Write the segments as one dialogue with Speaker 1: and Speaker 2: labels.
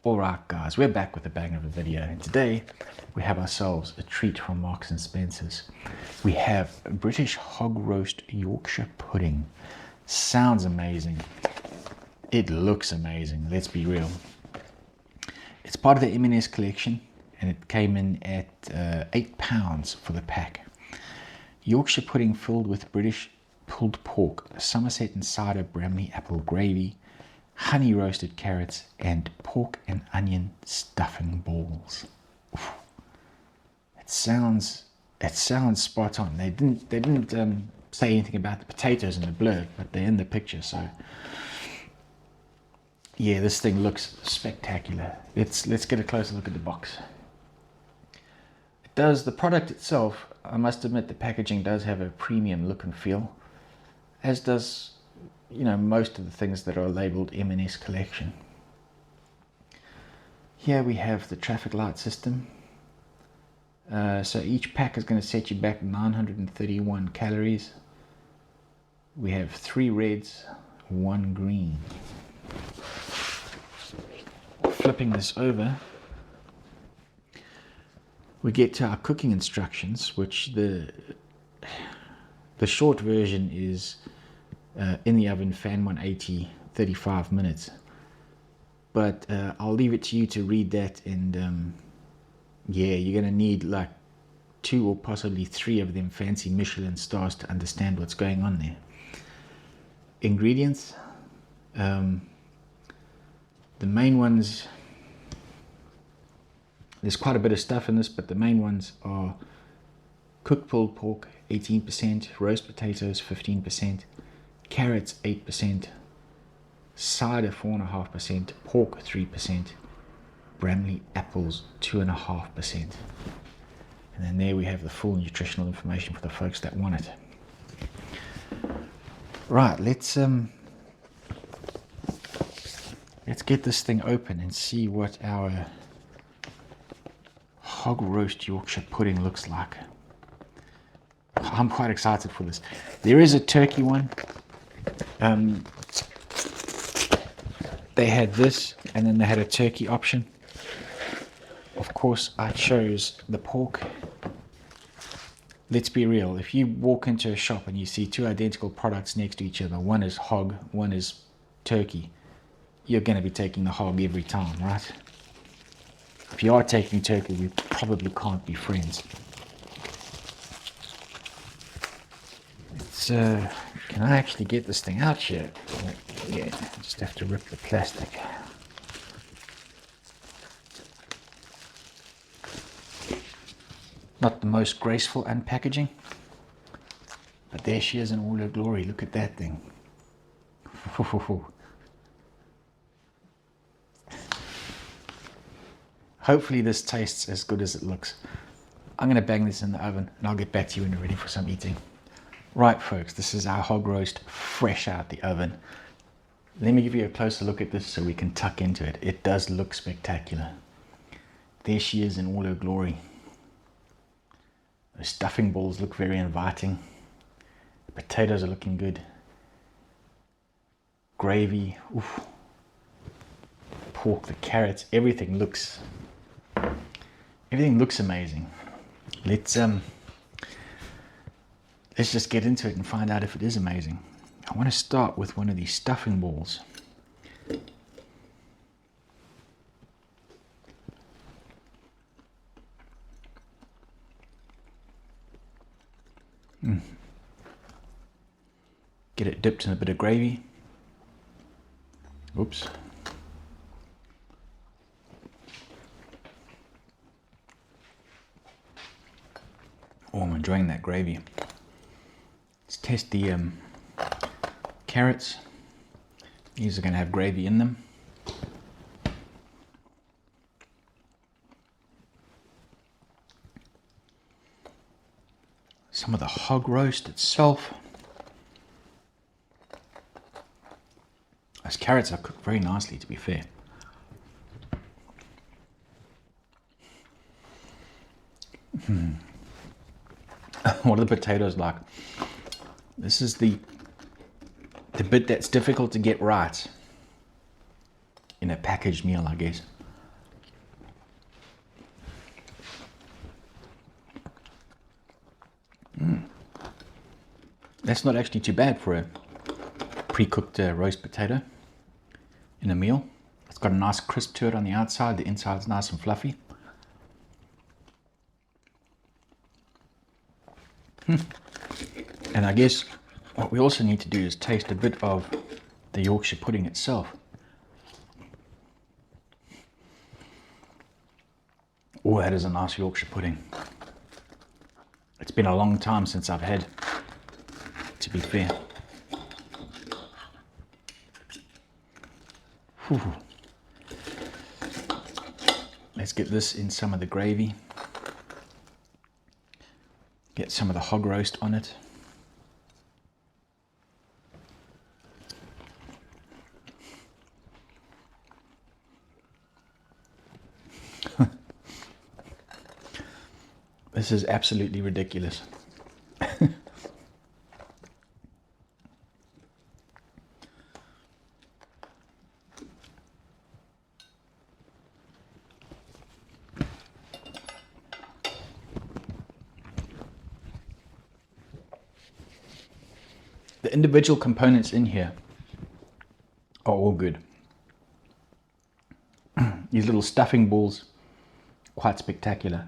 Speaker 1: Alright guys, we're back with a bang of a video, and today we have ourselves a treat from Marks and Spencer's. We have a British Hog Roast Yorkshire Pudding. Sounds amazing. It looks amazing, let's be real. It's part of the M&S collection and it came in at £8 for the pack. Yorkshire pudding filled with British pulled pork, Somerset and cider Bramley apple gravy, honey roasted carrots, and pork and onion stuffing balls. Oof. It sounds spot on. They didn't say anything about the potatoes in the blurb, but they're in the picture. So yeah, this thing looks spectacular. Let's get a closer look at the box. It does. The product itself, I must admit, the packaging does have a premium look and feel, as does, you know, most of the things that are labeled M&S collection. Here we have the traffic light system. So each pack is going to set you back 931 calories. We have 3 reds, 1 green. Flipping this over, we get to our cooking instructions, which the short version is in the oven, fan 180, 35 minutes. But I'll leave it to you to read that, and yeah, you're going to need like 2 or possibly 3 of them fancy Michelin stars to understand what's going on there. Ingredients. The main ones, there's quite a bit of stuff in this, but the main ones are cooked pulled pork 18%, roast potatoes 15%, carrots 8%, cider 4.5%, pork 3%, Bramley apples 2.5%. And then there we have the full nutritional information for the folks that want it. Right, let's get this thing open and see what our Hog Roast Yorkshire Pudding looks like. I'm quite excited for this. There is a turkey one. They had this, and then they had a turkey option. Of course, I chose the pork. Let's be real, if you walk into a shop and you see 2 identical products next to each other, one is hog, one is turkey, you're going to be taking the hog every time, right? If you are taking turkey, we probably can't be friends. Can I actually get this thing out here? Yeah, just have to rip the plastic. Not the most graceful unpackaging, but there she is in all her glory. Look at that thing. Hopefully this tastes as good as it looks. I'm going to bang this in the oven and I'll get back to you when you're ready for some eating. Right folks, this is our hog roast fresh out the oven. Let me give you a closer look at this so we can tuck into it. It does look spectacular. There she is in all her glory. The stuffing balls look very inviting. The potatoes are looking good. Gravy, oof. Pork, the carrots, everything looks amazing. Let's just get into it and find out if it is amazing. I want to start with one of these stuffing balls. Get it dipped in a bit of gravy. Oops. Oh, I'm enjoying that gravy. Let's test the carrots. These are going to have gravy in them. Some of the hog roast itself. Those carrots are cooked very nicely, to be fair. What are the potatoes like? This is the bit that's difficult to get right in a packaged meal, I guess. That's not actually too bad for a pre-cooked roast potato in a meal. It's got a nice crisp to it on the outside. The inside's nice and fluffy. And I guess what we also need to do is taste a bit of the Yorkshire pudding itself. Oh, that is a nice Yorkshire pudding. It's been a long time since I've had, to be fair. Whew. Let's get this in some of the gravy. Get some of the hog roast on it. This is absolutely ridiculous. The individual components in here are all good. These little stuffing balls, quite spectacular.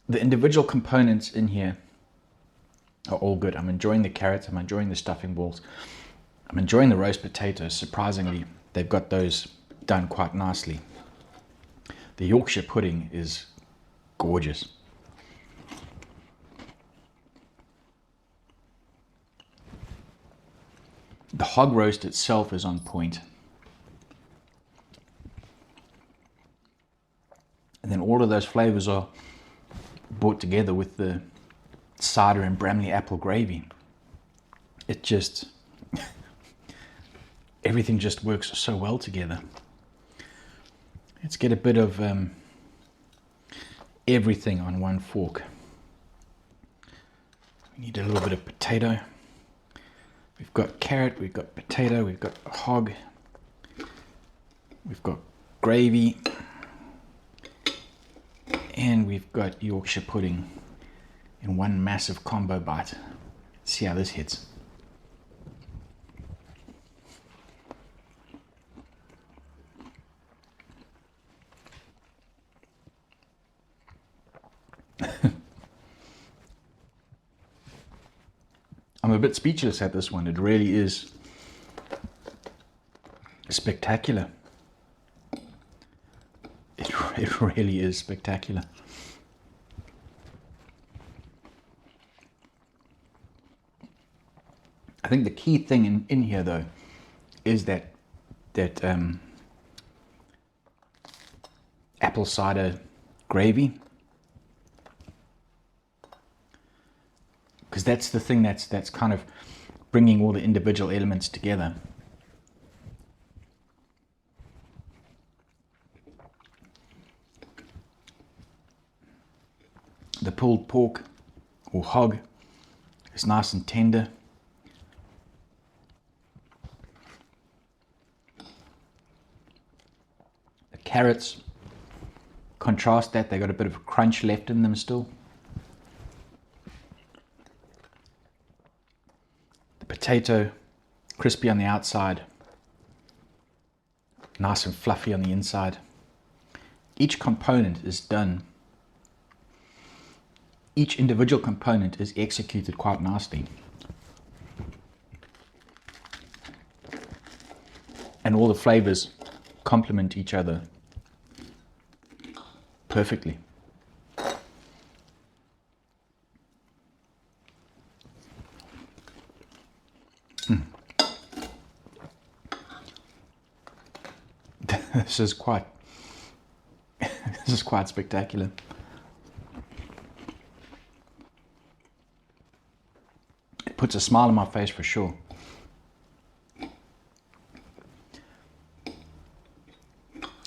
Speaker 1: The individual components in here are all good. I'm enjoying the carrots, I'm enjoying the stuffing balls, I'm enjoying the roast potatoes. Surprisingly, they've got those done quite nicely. The Yorkshire pudding is gorgeous. The hog roast itself is on point. And then all of those flavors are brought together with the cider and Bramley apple gravy. It just, everything just works so well together. Let's get a bit of everything on one fork. We need a little bit of potato. We've got carrot, we've got potato, we've got hog, we've got gravy, and we've got Yorkshire pudding in one massive combo bite. Let's see how this hits. I'm a bit speechless at this one. It really is spectacular. It really is spectacular. I think the key thing in here though is that apple cider gravy, because that's the thing that's kind of bringing all the individual elements together. The pulled pork or hog is nice and tender. The carrots contrast that, they got a bit of a crunch left in them still. The potato, crispy on the outside, nice and fluffy on the inside. Each component is done. Each individual component is executed quite nicely. And all the flavors complement each other perfectly. This is quite spectacular. It puts a smile on my face for sure.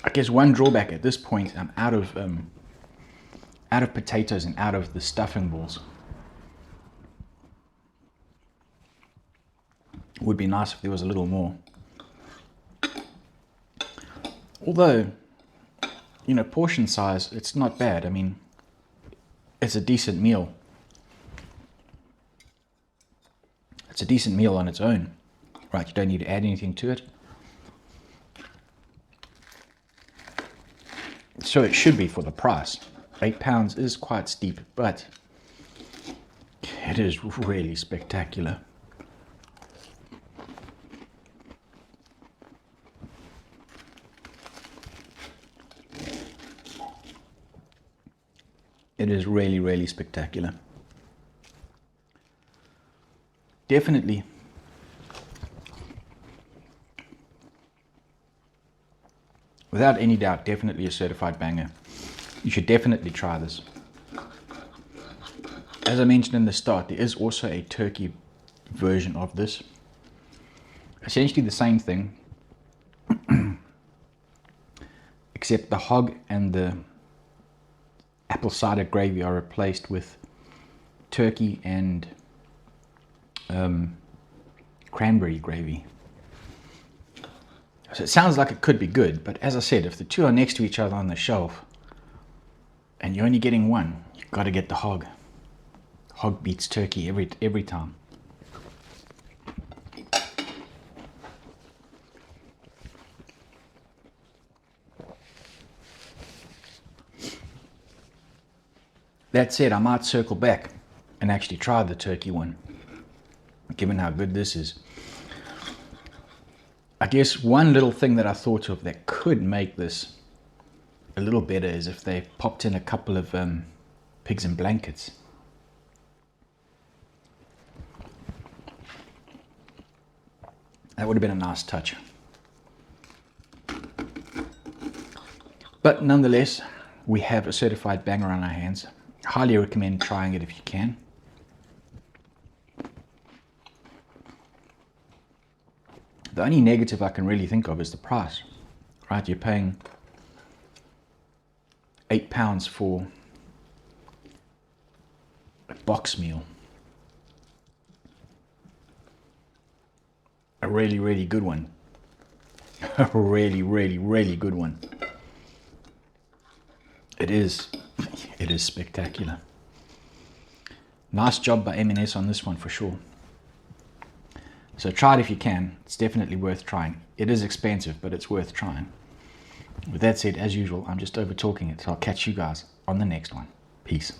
Speaker 1: I guess one drawback at this point, I'm out of potatoes and out of the stuffing balls. Would be nice if there was a little more. Although, you know, portion size, it's not bad. I mean, it's a decent meal. It's a decent meal on its own, right? You don't need to add anything to it. So it should be for the price. £8 is quite steep, but it is really spectacular. It is really, really spectacular. Definitely. Without any doubt, definitely a certified banger. You should definitely try this. As I mentioned in the start, there is also a turkey version of this. Essentially the same thing, except the hog and the apple cider gravy are replaced with turkey and cranberry gravy. So it sounds like it could be good, but as I said, if the two are next to each other on the shelf and you're only getting one, you've got to get the hog. Hog beats turkey every time. That said, I might circle back and actually try the turkey one, given how good this is. I guess one little thing that I thought of that could make this a little better is if they popped in a couple of pigs in blankets. That would have been a nice touch. But nonetheless, we have a certified banger on our hands. Highly recommend trying it if you can. The only negative I can really think of is the price, right? You're paying £8 for a box meal. A really, really good one. A really, really, really good one. It is spectacular. Nice job by M&S on this one for sure. So try it if you can. It's definitely worth trying. It is expensive, but it's worth trying. With that said, as usual, I'm just over talking it, so I'll catch you guys on the next one. Peace.